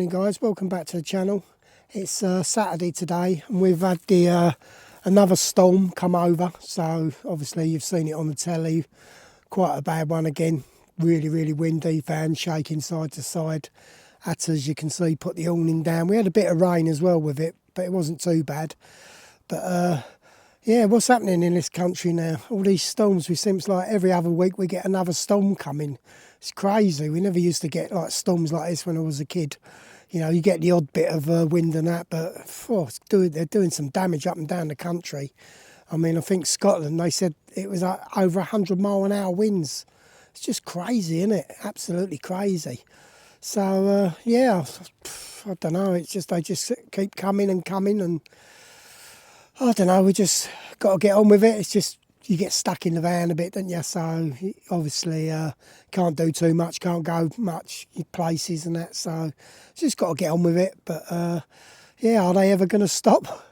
Morning guys, welcome back to the channel. It's Saturday today and we've had the another storm come over, so obviously you've seen it on the telly. Quite a bad one again, really windy, van shaking side to side. Had to, as you can see, put the awning down. We had a bit of rain as well with it, but it wasn't too bad. But yeah, what's happening in this country now? All these storms, we seems like every other week we get another storm coming. It's crazy. We never used to get like storms like this when I was a kid. You know, you get the odd bit of wind and that, but they're doing some damage up and down the country. I mean, I think Scotland, they said it was over 100-mile-an-hour winds. It's just crazy, isn't it? Absolutely crazy. So, yeah, I don't know. It's just they just keep coming and coming, and I don't know. We just got to get on with it. It's just you get stuck in the van a bit, don't you? So obviously can't do too much, can't go much places and that. So just got to get on with it. But yeah, are they ever going to stop?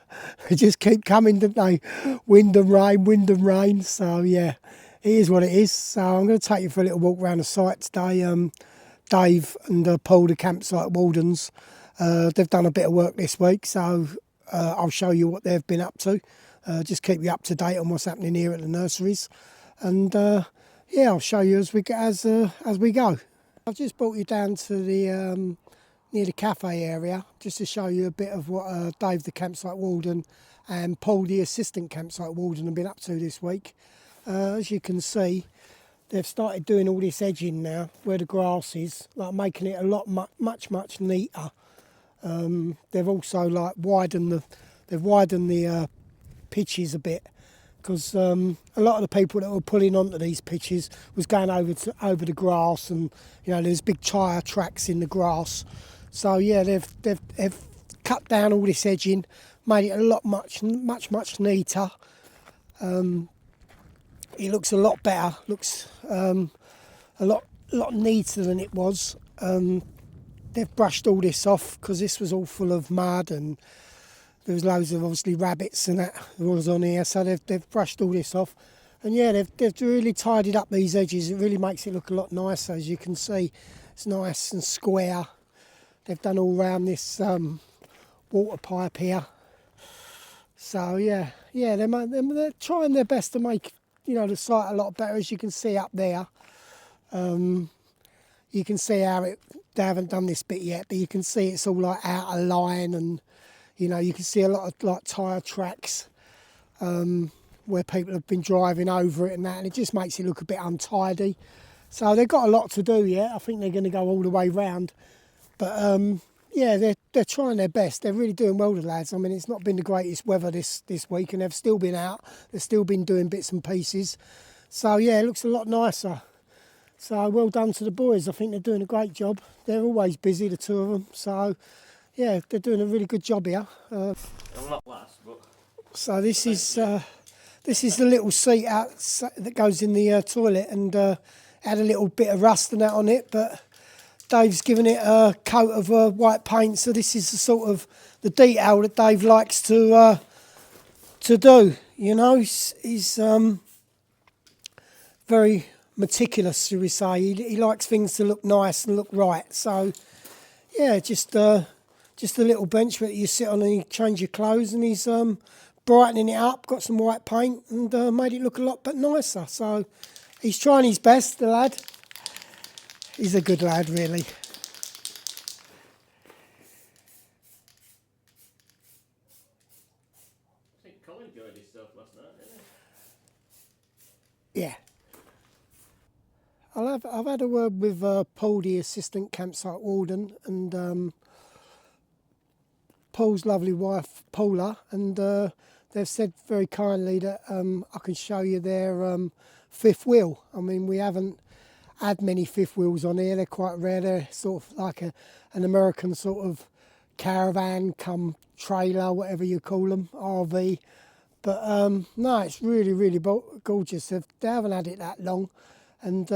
They just keep coming, don't they? Wind and rain. So yeah, it is what it is. So I'm going to take you for a little walk around the site today. Dave and Paul, the campsite wardens, they've done a bit of work this week. So I'll show you what they've been up to. Just keep you up to date on what's happening here at the nurseries, and yeah, I'll show you as we go. I've just brought you down to the near the cafe area just to show you a bit of what Dave, the campsite warden, and Paul, the assistant campsite warden, have been up to this week. As you can see, they've started doing all this edging now where the grass is, like making it a lot much neater. They've also like widened the pitches a bit, because a lot of the people that were pulling onto these pitches was going over the grass, and you know there's big tyre tracks in the grass. So yeah, they've cut down all this edging, made it a lot much neater. It looks a lot better. Looks a lot neater than it was. They've brushed all this off because this was all full of mud, and there was loads of obviously rabbits and that was on here, so they've brushed all this off, and yeah, they've really tidied up these edges. It really makes it look a lot nicer. As you can see, it's nice and square. They've done all around this water pipe here. So yeah, they're trying their best to make the site a lot better. As you can see up there, you can see how they haven't done this bit yet, but you can see it's all like out of line, and you can see a lot of like tyre tracks where people have been driving over it and that, and it just makes it look a bit untidy. So they've got a lot to do yet. I think they're going to go all the way round. But yeah, they're trying their best. They're really doing well, the lads. I mean, it's not been the greatest weather this week, and they've still been out. They've still been doing bits and pieces. So yeah, it looks a lot nicer. So well done to the boys. I think they're doing a great job. They're always busy, the two of them. So yeah, they're doing a really good job here. So this is the little seat out that goes in the toilet, and had a little bit of rust and that on it, but Dave's given it a coat of white paint. So this is the sort of the detail that Dave likes to do. He's very meticulous, shall we say. He likes things to look nice and look right. So yeah, just a little bench where you sit on and you change your clothes, and he's brightening it up, got some white paint, and made it look a lot nicer. So he's trying his best, the lad. He's a good lad, really. I think Colin enjoyed himself last night, didn't he? Yeah. I've had a word with Paul, the assistant campsite warden, and Paul's lovely wife, Paula, and they've said very kindly that I can show you their fifth wheel. I mean, we haven't had many fifth wheels on here. They're quite rare. They're sort of like an American sort of caravan come trailer, whatever you call them, RV. But no, it's really gorgeous. They haven't had it that long, and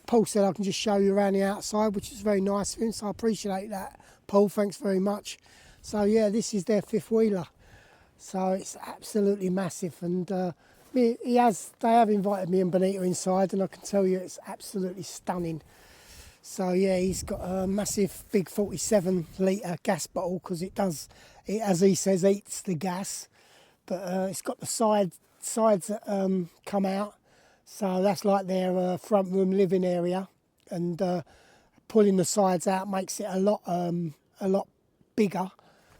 Paul said I can just show you around the outside, which is very nice of him, so I appreciate that, Paul. Thanks very much. So yeah, this is their fifth wheeler. So it's absolutely massive, and they have invited me and Bonita inside, and I can tell you it's absolutely stunning. So yeah, he's got a massive big 47 litre gas bottle because it does, it, as he says, eats the gas. But it's got the sides that come out, so that's like their front room living area, and pulling the sides out makes it a lot bigger,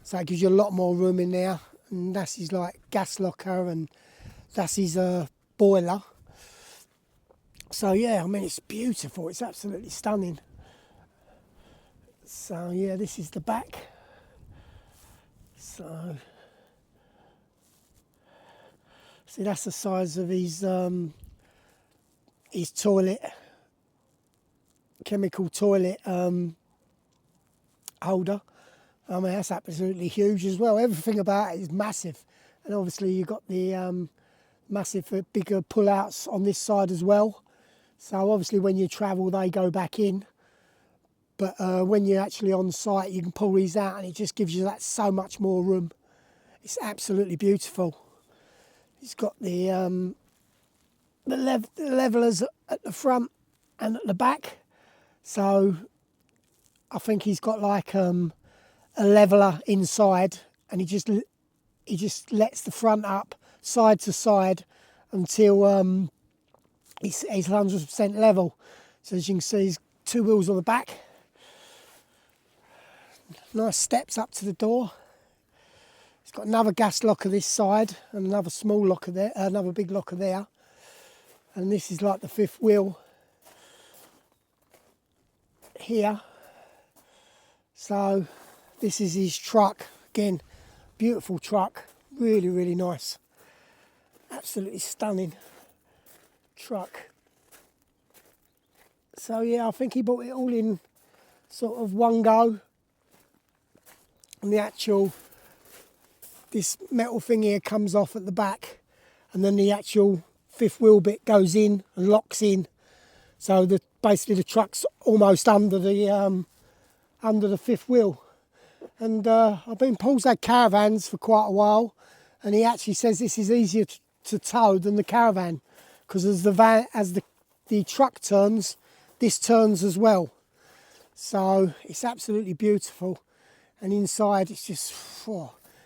so it gives you a lot more room in there. And that's his like gas locker, and that's his boiler. So yeah, I mean, it's beautiful, it's absolutely stunning. So yeah, this is the back. So see, that's the size of his toilet, chemical toilet holder. I mean, that's absolutely huge as well. Everything about it is massive, and obviously you've got the massive bigger pull-outs on this side as well. So obviously when you travel, they go back in. But when you're actually on site, you can pull these out, and it just gives you that so much more room. It's absolutely beautiful. He's got the levelers at the front and at the back. So I think he's got like a leveler inside, and he just lets the front up side to side until it's 100% level. So as you can see, there's 2 wheels on the back. Nice steps up to the door. It's got another gas locker this side, and another small locker there, another big locker there. And this is like the 5th wheel here. So this is his truck. Again, beautiful truck. Really, really nice. Absolutely stunning truck. So yeah, I think he bought it all in sort of one go. And the actual, this metal thing here comes off at the back, and then the actual 5th wheel bit goes in and locks in. So basically the truck's almost under the 5th wheel. And I've been Paul's had caravans for quite a while, and he actually says this is easier to tow than the caravan, because as the truck turns, this turns as well. So it's absolutely beautiful. And inside it's just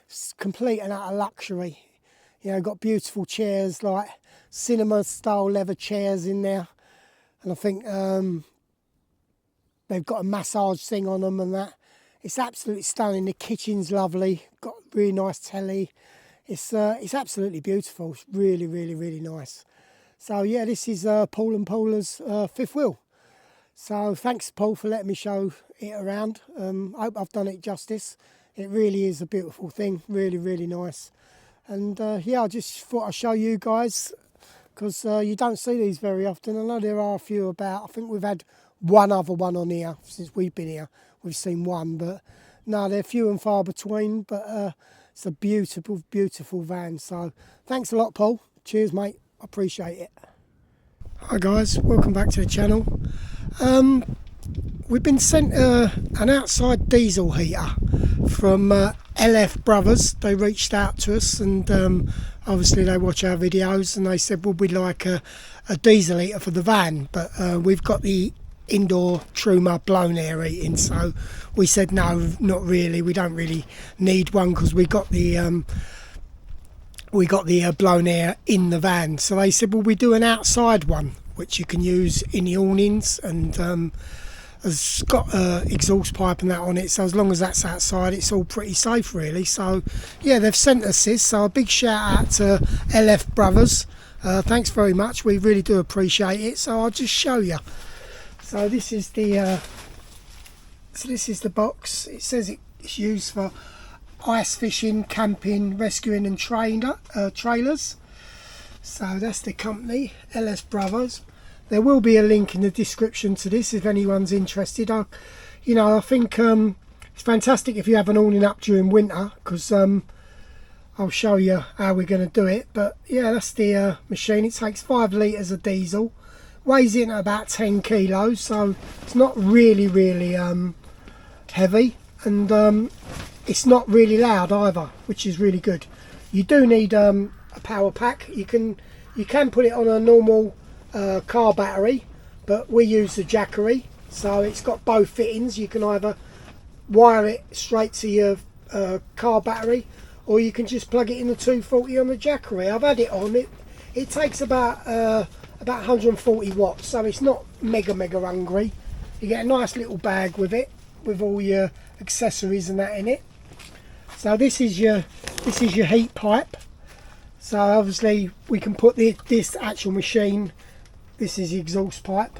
it's complete and utter luxury. You know, got beautiful chairs, like cinema style leather chairs in there, and I think they've got a massage thing on them and that. It's absolutely stunning. The kitchen's lovely, got really nice telly. It's absolutely beautiful. It's really, really, really nice. So yeah, this is Paul and Paula's 5th wheel. So thanks, Paul, for letting me show it around. I hope I've done it justice. It really is a beautiful thing, really, really nice. And yeah, I just thought I'd show you guys, because you don't see these very often. I know there are a few about. I think we've had one other one on here since we've been here. We've seen one, but no, they're few and far between. But it's a beautiful, beautiful van. So thanks a lot, Paul. Cheers, mate. I appreciate it. Hi guys, welcome back to the channel. We've been sent an outside diesel heater from LF Brothers. They reached out to us, and obviously they watch our videos, and they said, well, we'd like a diesel heater for the van, but we've got the indoor Truma blown air heating. So we said no, not really, we don't really need one, because we got the blown air in the van. So they said, well, we do an outside one which you can use in the awnings, and has got exhaust pipe and that on it, so as long as that's outside, it's all pretty safe really. So yeah, they've sent us this, so a big shout out to LF Brothers. Thanks very much, we really do appreciate it. So I'll just show you. So this is the box. It says it's used for ice fishing, camping, rescuing and trailers. So that's the company, LS Brothers. There will be a link in the description to this if anyone's interested. I think it's fantastic if you have an awning up during winter, because I'll show you how we're going to do it. But yeah, that's the machine. It takes 5 litres of diesel, weighs in at about 10 kilos, so it's not really heavy, and it's not really loud either, which is really good. You do need a power pack. You can put it on a normal car battery, but we use the Jackery, So it's got both fittings. You can either wire it straight to your car battery, or you can just plug it in the 240 on the Jackery. I've had it on. It takes about 140 watts, so it's not mega hungry. You get a nice little bag with it, with all your accessories and that in it. So this is your heat pipe. So obviously we can put this actual machine. This is the exhaust pipe.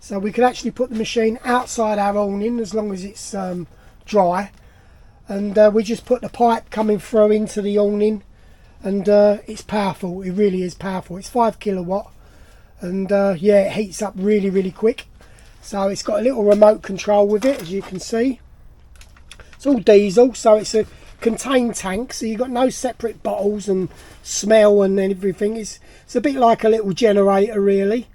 So we could actually put the machine outside our awning as long as it's dry, and we just put the pipe coming through into the awning, and it's powerful. It really is powerful. It's 5 kilowatt, and yeah, it heats up really quick. So it's got a little remote control with it, as you can see. It's all diesel, so it's a contained tank, so you've got no separate bottles and smell and everything. It's a bit like a little generator, really.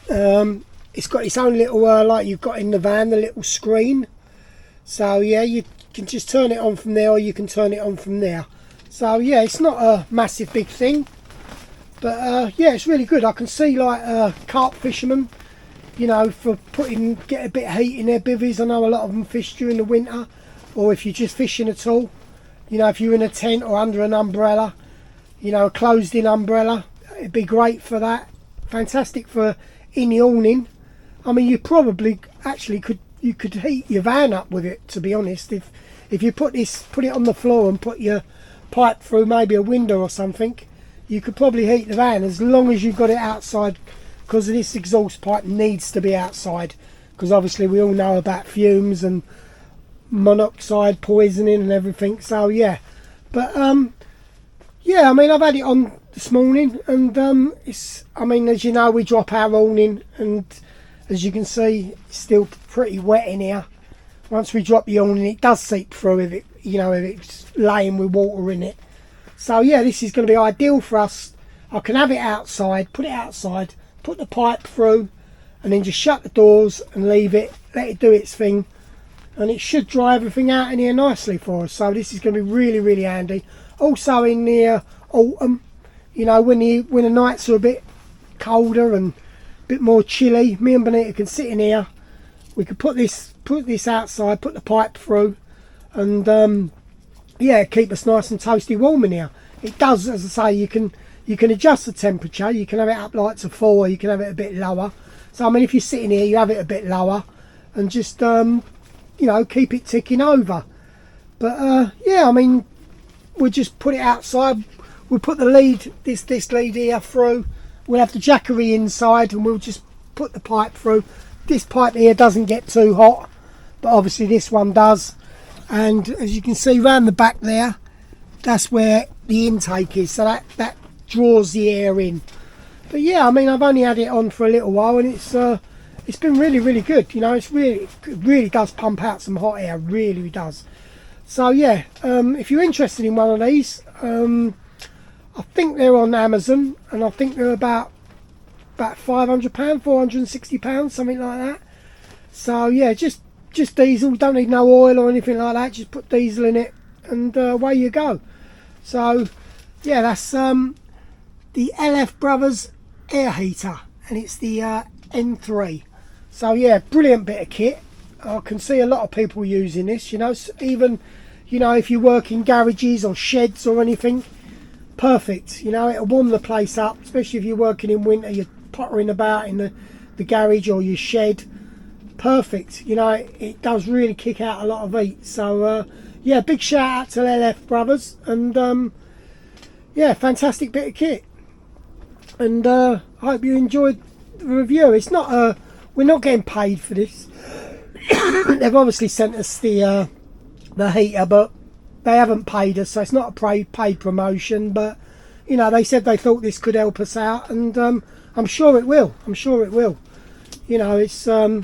It's got its own little like you've got in the van, the little screen. So yeah, you can just turn it on from there, or you can turn it on from there. So yeah, it's not a massive big thing, but yeah, it's really good. I can see like carp fishermen, you know, for get a bit of heat in their bivvies. I know a lot of them fish during the winter, or if you're just fishing at all, you know, if you're in a tent or under an umbrella, you know, a closed in umbrella, it'd be great for that. Fantastic for in the awning. I mean, you probably actually could heat your van up with it, to be honest. If you put it on the floor and put your pipe through maybe a window or something, you could probably heat the van, as long as you've got it outside, because this exhaust pipe needs to be outside, because obviously we all know about fumes and monoxide poisoning and everything. So yeah, but yeah, I mean, I've had it on this morning, and I mean, as you know, we drop our awning, and as you can see, it's still pretty wet in here. Once we drop the awning, it does seep through if it's laying with water in it. So yeah, this is going to be ideal for us. I can have it outside, put the pipe through, and then just shut the doors and leave it, let it do its thing, and it should dry everything out in here nicely for us. So this is going to be really handy. Also in the autumn, you know, when the nights are a bit colder and a bit more chilly, me and Bonita can sit in here. We could put this outside, put the pipe through, and yeah, keep us nice and toasty warm in here. It does, as I say, you can adjust the temperature. You can have it up like to 4, you can have it a bit lower. So I mean, if you're sitting here, you have it a bit lower, and just you know, keep it ticking over. But yeah, I mean, we'll just put it outside. We'll put the lead, this lead here through. We'll have the Jackery inside, and we'll just put the pipe through. This pipe here doesn't get too hot, but obviously this one does. And as you can see round the back there, that's where the intake is, so that draws the air in. But yeah, I mean, I've only had it on for a little while, and it's been really good. You know, it really does pump out some hot air, really does. So yeah, if you're interested in one of these, I think they're on Amazon, and I think they're about £500, £460, something like that. So yeah, just diesel, don't need no oil or anything like that, just put diesel in it, and away you go. So yeah, that's the LF Brothers air heater, and it's the N3. So yeah, brilliant bit of kit. I can see a lot of people using this, you know, even, you know, if you work in garages or sheds or anything, perfect. You know, it'll warm the place up, especially if you're working in winter, you're pottering about in the garage or your shed. Perfect. You know, it does really kick out a lot of heat. So yeah, big shout out to LF Brothers, and yeah, fantastic bit of kit. And I hope you enjoyed the review. It's not we're not getting paid for this. They've obviously sent us the heater, but they haven't paid us, so it's not a paid promotion. But you know, they said they thought this could help us out, and I'm sure it will. I'm sure it will. You know, it's a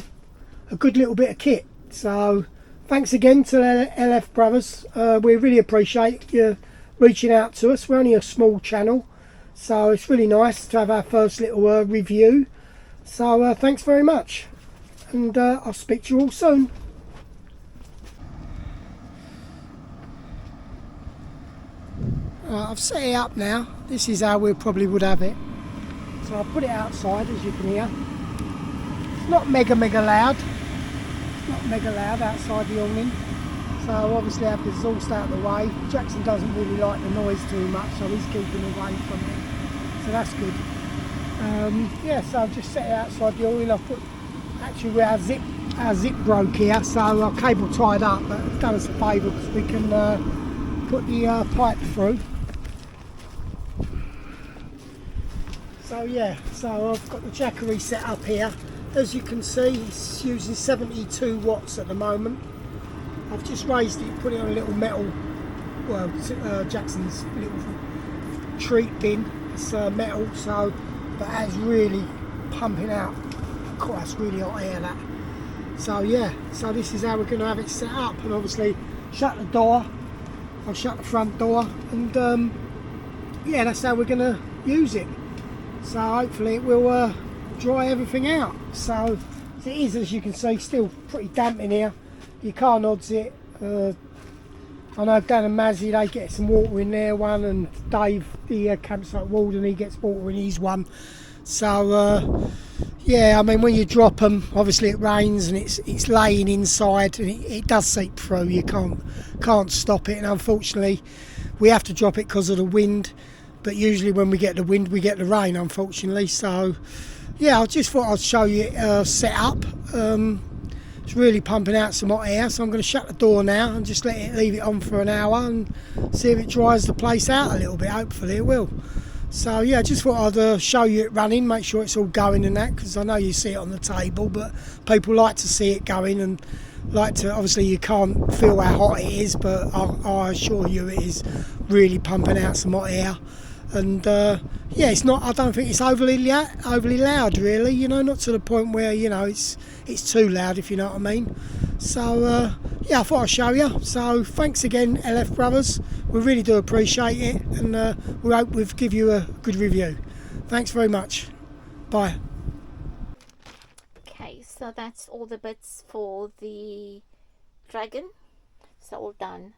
good little bit of kit. So thanks again to LF Brothers. We really appreciate you reaching out to us. We're only a small channel, so it's really nice to have our first little review. So thanks very much, and I'll speak to you all soon. I've set it up now. This is how we probably would have it. So I'll put it outside, as you can hear. not mega loud. Not mega loud outside the awning. So obviously I have the exhaust out of the way. Jackson doesn't really like the noise too much, so he's keeping away from it. So that's good. Yeah, so I've just set it outside the awning. I've put, actually our zip broke here, so our cable tied up, but it's done us a favour because we can put the pipe through. So yeah, so I've got the jackery set up here. As you can see, it's using 72 watts at the moment. I've just raised it, put it on a little metal, well, Jackson's little treat bin. It's metal, so, but that's really pumping out. God, that's really hot air, that. So yeah, so this is how we're going to have it set up, and obviously shut the door. I'll shut the front door, and yeah, that's how we're going to use it. So hopefully it will dry everything out. So it is, as you can see, still pretty damp in here. Your car nods it. I know Dan and Mazzy, they get some water in their one, and Dave, the campsite warden, he gets water in his one. So yeah, I mean, when you drop them, obviously it rains and it's laying inside, and it does seep through. You can't stop it, and unfortunately we have to drop it because of the wind. But usually when we get the wind, we get the rain, unfortunately. So yeah, I just thought I'd show you it set up. It's really pumping out some hot air, so I'm going to shut the door now and just leave it on for an hour and see if it dries the place out a little bit. Hopefully it will. So yeah, I just thought I'd show you it running, make sure it's all going and that, because I know you see it on the table, but people like to see it going and like to, obviously you can't feel how hot it is, but I assure you it is really pumping out some hot air. And yeah, it's not, I don't think it's overly loud really, you know, not to the point where, you know, it's too loud, if you know what I mean. So yeah, I thought I'd show you. So thanks again, LF Brothers, we really do appreciate it, and we hope we've give you a good review. Thanks very much. Bye. Okay, so that's all the bits for the dragon. It's all done.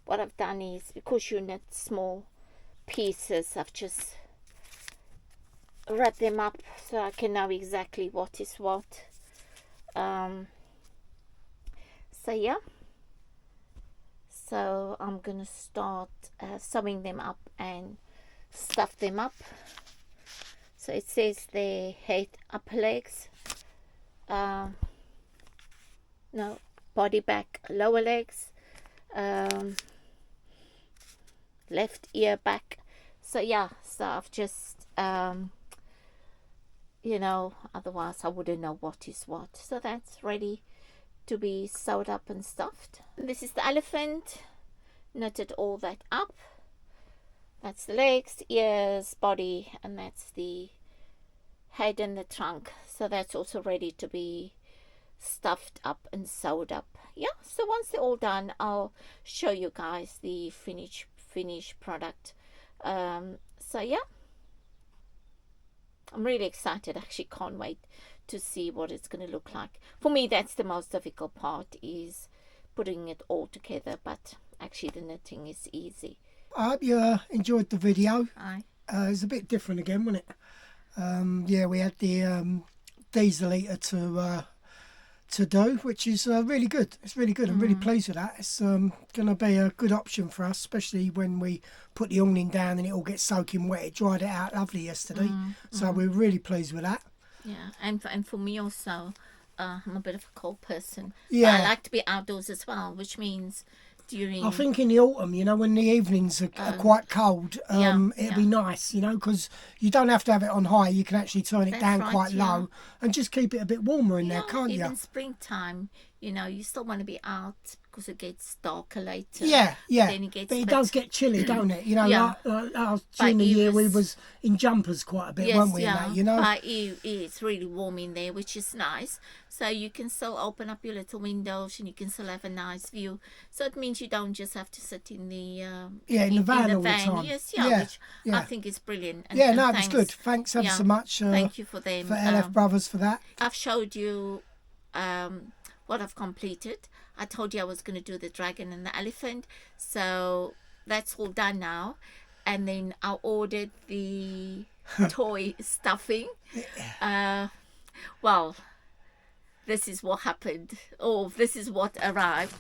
What I've done is, because you knit small pieces, I've just wrapped them up so I can know exactly what is what. So yeah, so I'm gonna start sewing them up and stuff them up. So it says they head upper legs, no, body back, lower legs, left ear back. So yeah, so I've just you know, otherwise I wouldn't know what is what. So that's ready to be sewed up and stuffed. This is the elephant, knitted all that up. That's the legs, ears, body, and that's the head and the trunk. So that's also ready to be stuffed up and sewed up. Yeah, so once they're all done, I'll show you guys the finished product. So yeah, I'm really excited. I actually can't wait to see what it's going to look like. For me, that's the most difficult part, is putting it all together, but actually the knitting is easy. I hope you enjoyed the video. Aye. It was a bit different again, wasn't it? Yeah, we had the diesel eater to do, which is really good. It's really good. I'm really pleased with that. It's going to be a good option for us, especially when we put the awning down and it all gets soaking wet. It dried it out lovely yesterday, so we're really pleased with that. Yeah, and for me also, I'm a bit of a cold person. Yeah, but I like to be outdoors as well, which means during... I think in the autumn, you know, when the evenings are quite cold, it'd be nice, you know, because you don't have to have it on high. You can actually turn it down quite low and just keep it a bit warmer in there, can't you? Even springtime, you know, you still want to be out because it gets darker later. Yeah, yeah. Then it gets but it does get chilly, don't it? You know, like during the year we was in jumpers quite a bit, weren't we? Yeah. And that, you know, but it's really warm in there, which is nice. So you can still open up your little windows and you can still have a nice view. So it means you don't just have to sit in the in the van all the time. Yes, which I think is brilliant. And, no, it's good. Thanks ever so much. Thank you for them. For LF Brothers for that. I've showed you what I've completed. I told you I was going to do the dragon and the elephant, so that's all done now. And then I ordered the toy stuffing. Well, this is what happened. Oh, this is what arrived.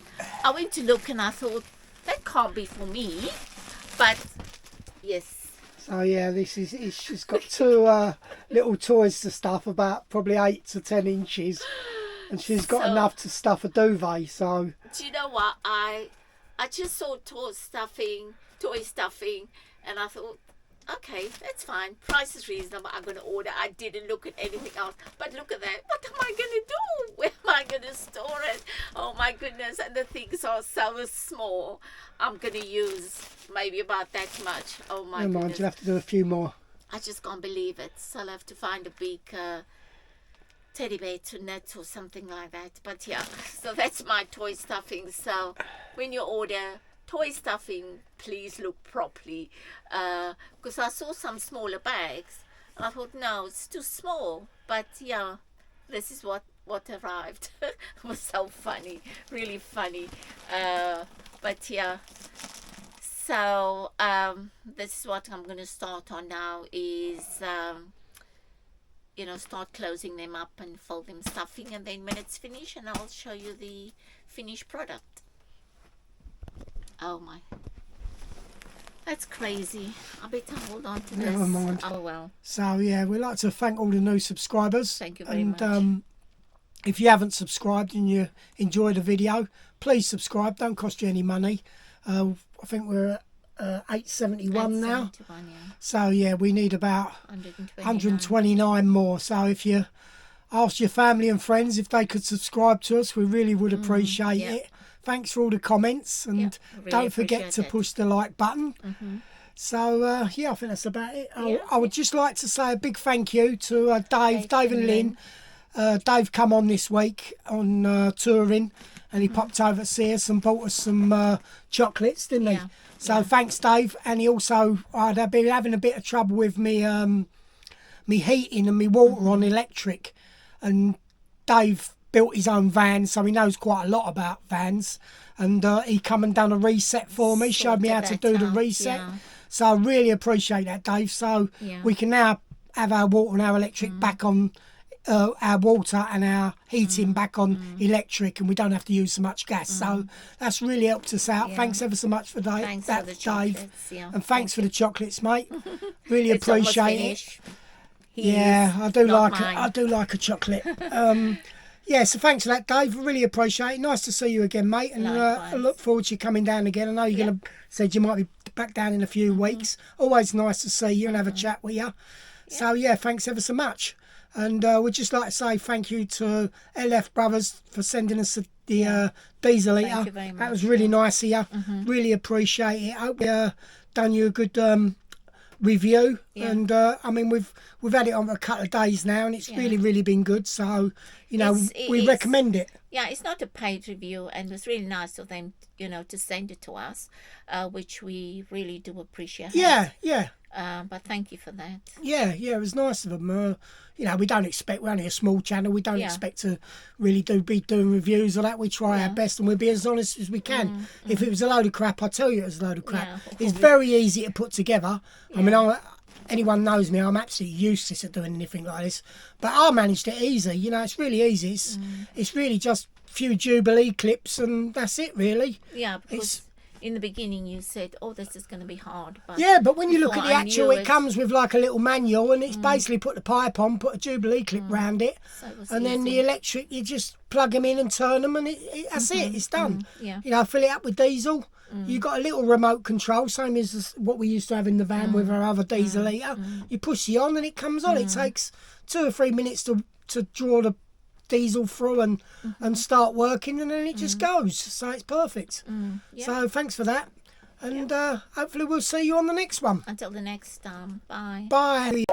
I went to look and I thought, that can't be for me. But, yes. So yeah, she's got two little toys to stuff, about probably 8 to 10 inches. And she's got enough to stuff a duvet, so... Do you know what? I just saw toy stuffing, and I thought, okay, that's fine. Price is reasonable. I'm going to order. I didn't look at anything else. But look at that. What am I going to do? Where am I going to store it? Oh, my goodness. And the things are so small. I'm going to use maybe about that much. Oh, my Never mind, goodness. you'll have to do a few more. I just can't believe it. So I'll have to find a big teddy bear to knit or something like that. But yeah, so that's my toy stuffing. So when you order toy stuffing, please look properly, because I saw some smaller bags and I thought, no, it's too small. But yeah, this is what arrived. It was so funny, really funny. But yeah, so this is what I'm going to start on now is start closing them up and fold them stuffing, and then when it's finished, and I'll show you the finished product. Oh my, that's crazy. I better hold on to this. Never mind. Oh well. So yeah, we'd like to thank all the new subscribers. Thank you very and, much. If you haven't subscribed and you enjoy the video, please subscribe. Don't cost you any money. I think we're at 871 now. 871, yeah. So yeah, we need about 129. 129 more. So if you ask your family and friends if they could subscribe to us, we really would appreciate yeah. it. Thanks for all the comments, and Yeah, really don't forget appreciate to it. push the like button. So yeah, I think that's about it. I would just like to say a big thank you to Dave and Lynn. Dave come on this week on touring, and he popped over to see us and bought us some chocolates, didn't he? Yeah. So thanks, Dave. And he also, I'd been having a bit of trouble with me heating and me water on electric, and Dave built his own van, so he knows quite a lot about vans, and he come and done a reset for me, showed me how to do the reset. Yeah. So I really appreciate that, Dave. So we can now have our water and our electric back on, our water and our heating back on electric, and we don't have to use so much gas. So that's really helped us out. Yeah. Thanks ever so much for that. Thanks That's for the Dave. chocolates, yeah. And thanks for the chocolates, mate. Really It's almost appreciate it. finished. Yeah, I do not like mine. I do like a chocolate. Yeah, so thanks for that, Dave. Really appreciate it. Nice to see you again, mate. And I Likewise. look forward to you coming down again. I know you're going to said you might be back down in a few weeks. Always nice to see you and have a chat with you. So yeah, thanks ever so much. And we'd just like to say thank you to LF Brothers for sending us the diesel Thank eater. you very That much, was really nice of you. Really appreciate it. Hope we done you a good review. Yeah. And I mean we've had it on for a couple of days now, and it's really been good. So we recommend it. Yeah, it's not a paid review, and it was really nice of them, to send it to us, which we really do appreciate. Yeah. But thank you for that. Yeah, it was nice of them. We don't expect, we're only a small channel, we don't expect to really be doing reviews or that. We try our best, and we'll be as honest as we can. If it was a load of crap, I'll tell you it was a load of crap. Yeah. It's very easy to put together. I mean, anyone knows me, I'm absolutely useless at doing anything like this. But I managed it easy, it's really easy. It's really just a few Jubilee clips, and that's it, really. Yeah, because in the beginning you said, oh, this is going to be hard. But yeah, but when you look at before the I actual, knew it comes with like a little manual, and it's basically put the pipe on, put a Jubilee clip round it, So it was and then the easy. electric, you just plug them in and turn them, and that's it, it's done. Yeah. Fill it up with diesel. You got a little remote control, same as what we used to have in the van with our other diesel eater. You push it on and it comes on. It takes 2 or 3 minutes to draw the diesel through and start working, and then it just goes. So it's perfect. Yeah. So thanks for that. And hopefully we'll see you on the next one. Until the next time. Bye. Bye.